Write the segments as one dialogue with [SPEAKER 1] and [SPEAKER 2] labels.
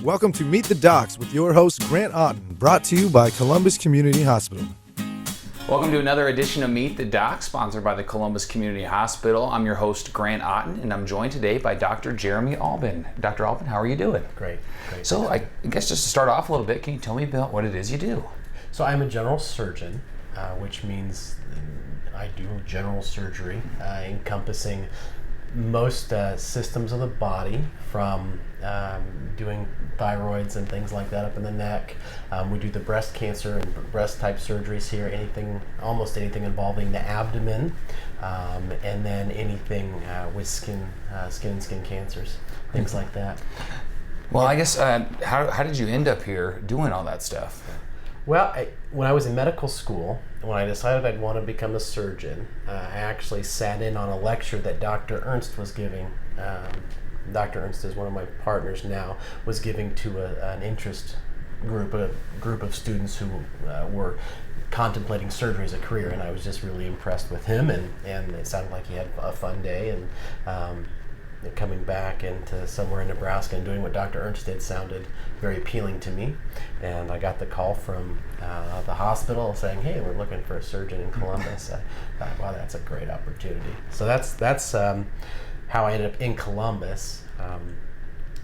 [SPEAKER 1] Welcome to Meet the Docs with your host, Grant Otten, brought to you by Columbus Community Hospital.
[SPEAKER 2] Welcome to another edition of Meet the Doc, sponsored by the Columbus Community Hospital. I'm your host, Grant Otten, and I'm joined today by Dr. Jeremy Albin. Dr. Albin, how are you doing?
[SPEAKER 3] Great.
[SPEAKER 2] So I guess just to start off a little bit, can you tell me about what it is you do?
[SPEAKER 3] So I'm a general surgeon, which means I do general surgery encompassing most systems of the body, from doing thyroids and things like that up in the neck. We do the breast cancer and breast type surgeries here, almost anything involving the abdomen, and then anything with skin cancers, things like that.
[SPEAKER 2] Well, I guess, how did you end up here doing all that stuff?
[SPEAKER 3] Well, when I was in medical school, when I decided I'd want to become a surgeon, I actually sat in on a lecture that Dr. Ernst was giving. Dr. Ernst is one of my partners now, was giving to an interest group, a group of students who were contemplating surgery as a career, and I was just really impressed with him, and it sounded like he had a fun day, and coming back into somewhere in Nebraska and doing what Dr. Ernst did sounded very appealing to me. And I got the call from the hospital saying, "Hey, we're looking for a surgeon in Columbus." I thought, wow, that's a great opportunity. So that's how I ended up in Columbus.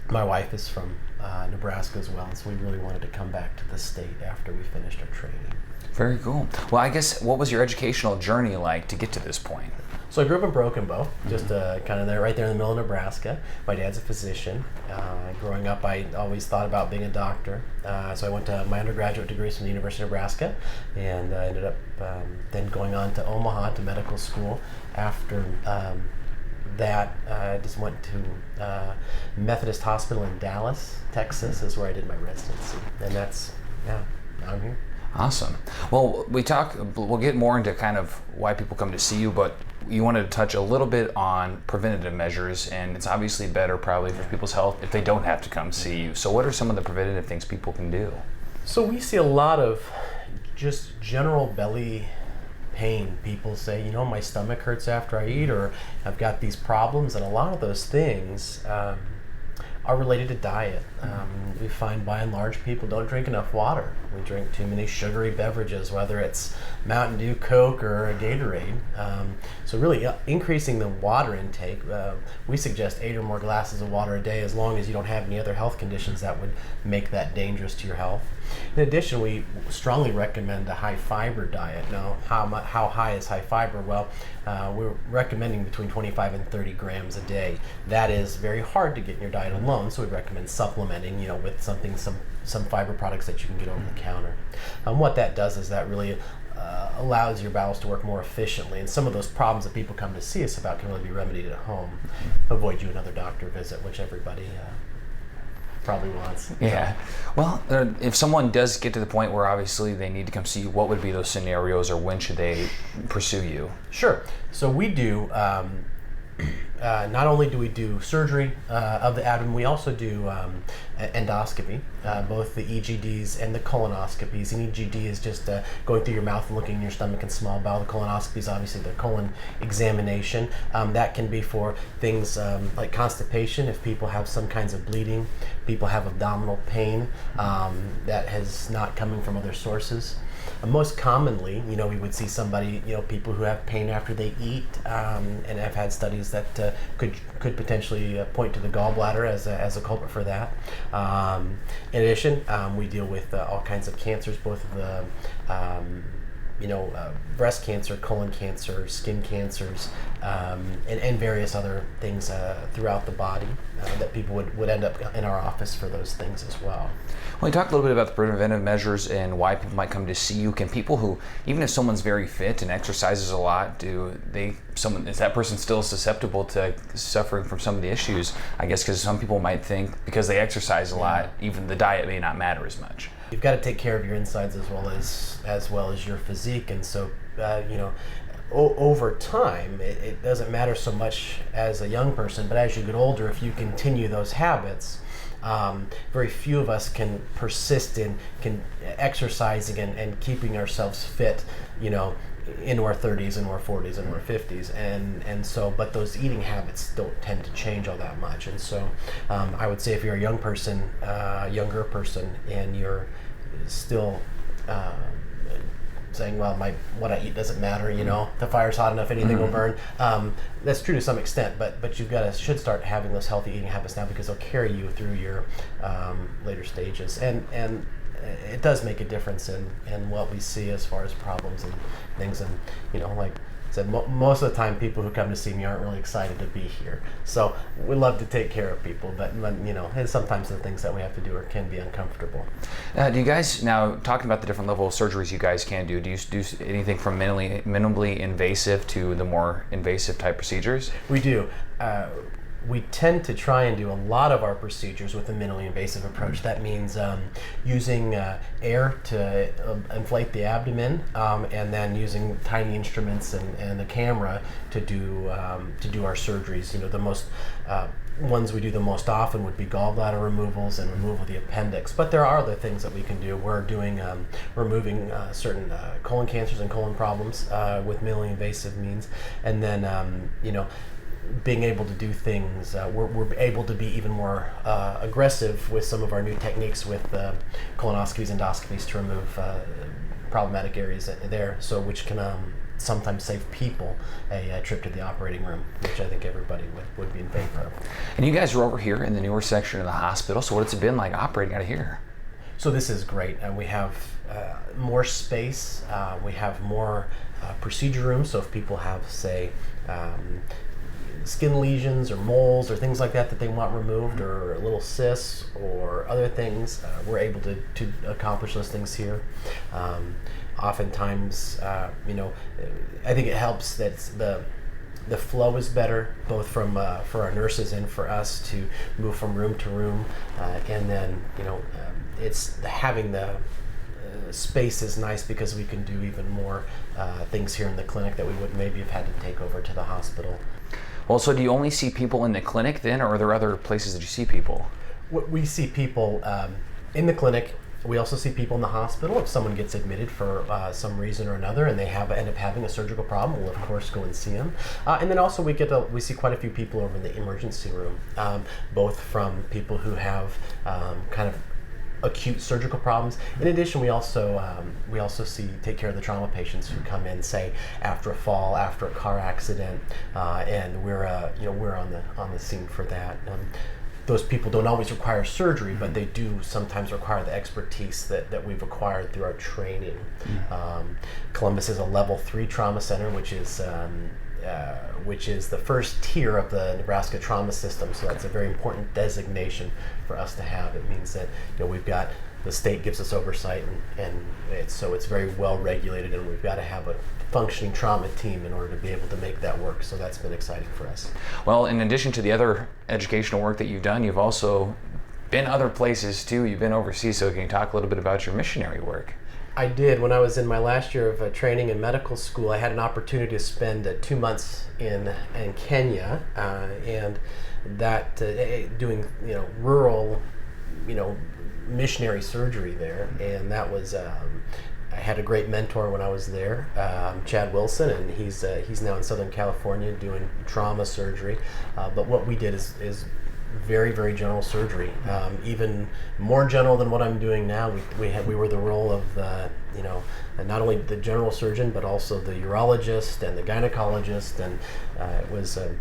[SPEAKER 3] My wife is from Nebraska as well, and so we really wanted to come back to the state after we finished our training.
[SPEAKER 2] Very cool. Well, I guess, what was your educational journey like to get to this point?
[SPEAKER 3] So I grew up in Broken Bow, just kind of right there in the middle of Nebraska. My dad's a physician. Growing up, I always thought about being a doctor. So I went to my undergraduate degrees from the University of Nebraska, and I ended up then going on to Omaha to medical school. After that, I just went to Methodist Hospital in Dallas, Texas, is where I did my residency. And now I'm here.
[SPEAKER 2] Awesome. Well, we'll get more into kind of why people come to see you, but you wanted to touch a little bit on preventative measures, and it's obviously better probably for people's health if they don't have to come see you. So what are some of the preventative things people can do?
[SPEAKER 3] So we see a lot of just general belly pain. People say, my stomach hurts after I eat, or I've got these problems, and a lot of those things are related to diet. We find by and large people don't drink enough water. We drink too many sugary beverages, whether it's Mountain Dew, Coke, or a Gatorade. So really increasing the water intake, we suggest 8 or more glasses of water a day, as long as you don't have any other health conditions that would make that dangerous to your health. In addition, we strongly recommend a high fiber diet. Now, how high is high fiber? Well, we're recommending between 25 and 30 grams a day. That is very hard to get in your diet alone, so we recommend supplementing, with some fiber products that you can get over the counter. What that does is that really allows your bowels to work more efficiently, and some of those problems that people come to see us about can really be remedied at home. Avoid you another doctor visit, which everybody probably wants.
[SPEAKER 2] Yeah. Well, if someone does get to the point where obviously they need to come see you, what would be those scenarios, or when should they pursue you?
[SPEAKER 3] Sure. So we do, not only do we do surgery of the abdomen, we also do endoscopy, both the EGDs and the colonoscopies. An EGD is just going through your mouth and looking in your stomach and small bowel. The colonoscopy is obviously the colon examination. That can be for things like constipation, if people have some kinds of bleeding, people have abdominal pain that has not coming from other sources. Most commonly, we would see somebody, people who have pain after they eat, and I've had studies that could potentially point to the gallbladder as a culprit for that. In addition, we deal with all kinds of cancers, both of the breast cancer, colon cancer, skin cancers, and various other things throughout the body that people would end up in our office for those things as well.
[SPEAKER 2] Well, you talked a little bit about the preventive measures and why people might come to see you. Can people who, even if someone's very fit and exercises a lot, is that person still susceptible to suffering from some of the issues? I guess because some people might think because they exercise a lot, even the diet may not matter as much.
[SPEAKER 3] You've got to take care of your insides as well as your physique, and so over time, it doesn't matter so much as a young person, but as you get older, if you continue those habits, very few of us can persist in exercising and keeping ourselves fit, into our 30s and our 40s and our 50s, and so, but those eating habits don't tend to change all that much. And so I would say if you're a younger person, and you're still saying, well, what I eat doesn't matter, the fire's hot enough, anything will burn. That's true to some extent, but you've should start having those healthy eating habits now, because they'll carry you through your later stages, and it does make a difference in what we see as far as problems and things. And like I said, most of the time people who come to see me aren't really excited to be here. So we love to take care of people, but and sometimes the things that we have to do can be uncomfortable.
[SPEAKER 2] Do you guys, now talking about the different level of surgeries you guys can do you do anything from minimally invasive to the more invasive type procedures?
[SPEAKER 3] We do. We tend to try and do a lot of our procedures with a minimally invasive approach. That means using air to inflate the abdomen, and then using tiny instruments and the camera to do our surgeries. The most ones we do the most often would be gallbladder removals and removal of the appendix. But there are other things that we can do. We're doing removing certain colon cancers and colon problems with minimally invasive means, and then being able to do things, we're able to be even more aggressive with some of our new techniques with colonoscopies, endoscopies, to remove problematic areas there, which can sometimes save people a trip to the operating room, which I think everybody would be in favor of.
[SPEAKER 2] And you guys are over here in the newer section of the hospital, so what's it been like operating out of here?
[SPEAKER 3] So this is great. We have more space, we have more procedure rooms, so if people have, say, skin lesions or moles or things like that they want removed, or little cysts or other things, we're able to accomplish those things here. Oftentimes, I think it helps that the flow is better, both for our nurses and for us to move from room to room, and then it's having the space is nice because we can do even more things here in the clinic that we would maybe have had to take over to the hospital.
[SPEAKER 2] Well, so do you only see people in the clinic then, or are there other places that you see people?
[SPEAKER 3] We see people in the clinic. We also see people in the hospital. If someone gets admitted for some reason or another and they end up having a surgical problem, we'll of course go and see them. And then also we see quite a few people over in the emergency room, both from people who have kind of acute surgical problems. In addition, we also take care of the trauma patients who come in, say, after a fall, after a car accident, and we're on the scene for that. Those people don't always require surgery, but they do sometimes require the expertise that we've acquired through our training. Columbus is a level 3 trauma center, which is the first tier of the Nebraska trauma system. So that's a very important designation for us to have. It means that we've got, the state gives us oversight, and it's very well regulated, and we've got to have a functioning trauma team in order to be able to make that work. So that's been exciting for us.
[SPEAKER 2] Well, in addition to the other educational work that you've done, you've also been other places too. You've been overseas. So can you talk a little bit about your missionary work?
[SPEAKER 3] I did. When I was in my last year of training in medical school, I had an opportunity to spend 2 months in Kenya, and that doing rural missionary surgery there, and that was I had a great mentor when I was there, Chad Wilson, and he's now in Southern California doing trauma surgery. But what we did is very, very general surgery, even more general than what I'm doing now. We were the role of not only the general surgeon, but also the urologist and the gynecologist, and it was a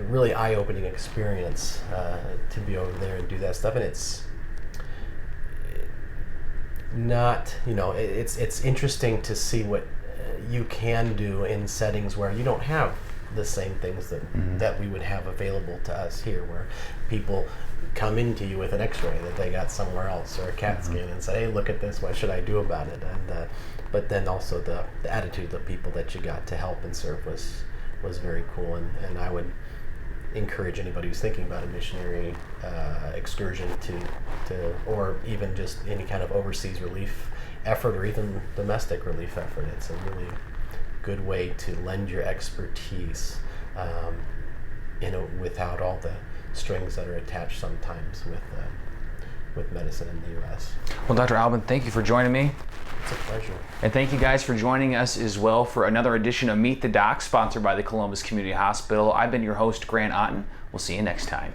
[SPEAKER 3] really eye-opening experience to be over there and do that stuff. And it's not, it's interesting to see what you can do in settings where you don't have the same things that we would have available to us here, where people come into you with an x-ray that they got somewhere else, or a CAT scan, and say, hey, look at this, what should I do about it? And but then also the attitude of people that you got to help and serve was very cool, and I would encourage anybody who's thinking about a missionary excursion to or even just any kind of overseas relief effort, or even domestic relief effort. It's a really good way to lend your expertise without all the strings that are attached sometimes with medicine in the U.S.
[SPEAKER 2] Well, Dr. Albin, thank you for joining me.
[SPEAKER 3] It's a pleasure.
[SPEAKER 2] And thank you guys for joining us as well for another edition of Meet the Doc, sponsored by the Columbus Community Hospital. I've been your host, Grant Otten. We'll see you next time.